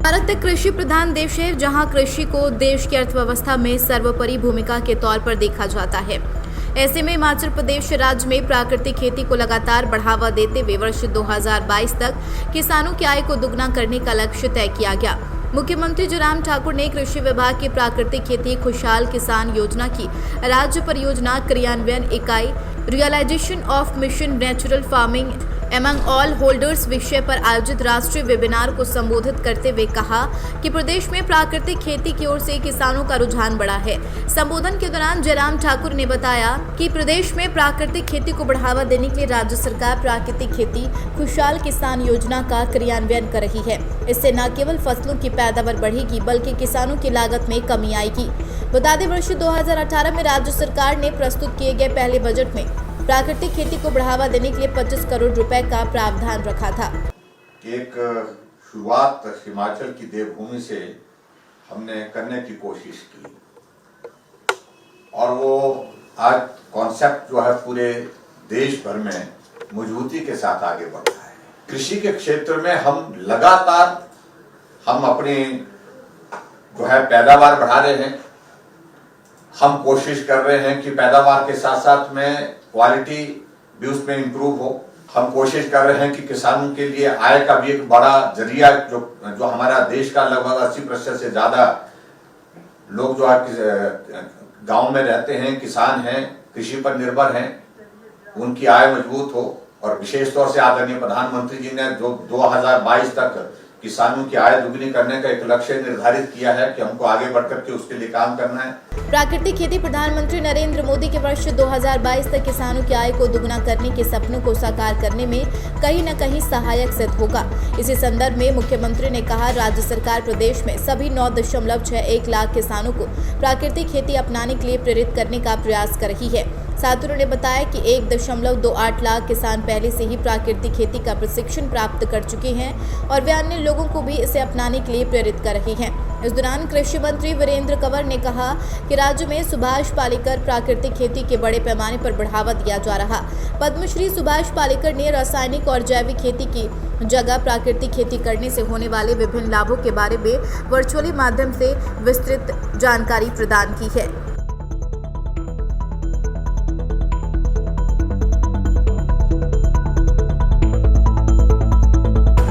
भारत एक कृषि प्रधान देश है, जहां कृषि को देश की अर्थव्यवस्था में सर्वोपरि भूमिका के तौर पर देखा जाता है। ऐसे में हिमाचल प्रदेश राज्य में प्राकृतिक खेती को लगातार बढ़ावा देते हुए वर्ष 2022 तक किसानों की आय को दुगना करने का लक्ष्य तय किया गया। मुख्यमंत्री जयराम ठाकुर ने कृषि विभाग की प्राकृतिक खेती खुशहाल किसान योजना की राज्य परियोजना क्रियान्वयन इकाई realisation of mission natural farming among all holders विषय पर आयोजित राष्ट्रीय वेबिनार को संबोधित करते हुए कहा कि प्रदेश में प्राकृतिक खेती की ओर से किसानों का रुझान बढ़ा है। संबोधन के दौरान जयराम ठाकुर ने बताया कि प्रदेश में प्राकृतिक खेती को बढ़ावा देने के लिए राज्य सरकार प्राकृतिक खेती खुशहाल किसान योजना का क्रियान्वयन कर रही है। इससे न केवल फसलों की पैदावार बढ़ेगी बल्कि किसानों की लागत में कमी आएगी। बता दें, वर्ष 2018 में राज्य सरकार ने प्रस्तुत किए गए पहले बजट में प्राकृतिक खेती को बढ़ावा देने के लिए 25 करोड़ रुपए का प्रावधान रखा था। एक शुरुआत हिमाचल की देवभूमि से हमने करने की कोशिश की और वो आज कॉन्सेप्ट जो है पूरे देश भर में मजबूती के साथ आगे बढ़ रहा है। कृषि के क्षेत्र में हम लगातार अपनी जो है पैदावार बढ़ा रहे हैं। हम कोशिश कर रहे हैं कि पैदावार के साथ साथ में क्वालिटी भी उसमें इंप्रूव हो। हम कोशिश कर रहे हैं कि किसानों के लिए आय का भी एक बड़ा जरिया जो हमारा देश का लगभग 80% से ज्यादा लोग जो गांव में रहते हैं, किसान हैं, कृषि पर निर्भर हैं, उनकी आय मजबूत हो। और विशेष तौर से आदरणीय प्रधानमंत्री जी ने जो 2022 तक किसानों की आय दुगनी करने का एक लक्ष्य निर्धारित किया है कि हमको आगे बढ़कर के उसके लिए काम करना है। प्राकृतिक खेती प्रधानमंत्री नरेंद्र मोदी के वर्ष 2022 तक किसानों की आय को दुगना करने के सपनों को साकार करने में कहीं न कहीं सहायक सिद्ध होगा। इसी संदर्भ में मुख्यमंत्री ने कहा, राज्य सरकार प्रदेश में सभी 9.61 लाख किसानों को प्राकृतिक खेती अपनाने के लिए प्रेरित करने का प्रयास कर रही है। साथ ही उन्होंने बताया कि 1.28 लाख किसान पहले से ही प्राकृतिक खेती का प्रशिक्षण प्राप्त कर चुके हैं और वे अन्य लोगों को भी इसे अपनाने के लिए प्रेरित कर रहे हैं। इस दौरान कृषि मंत्री वीरेंद्र कंवर ने कहा कि राज्य में सुभाष पालेकर प्राकृतिक खेती के बड़े पैमाने पर बढ़ावा दिया जा रहा। पद्मश्री सुभाष पालेकर ने रासायनिक और जैविक खेती की जगह प्राकृतिक खेती करने से होने वाले विभिन्न लाभों के बारे में वर्चुअली माध्यम से विस्तृत जानकारी प्रदान की है।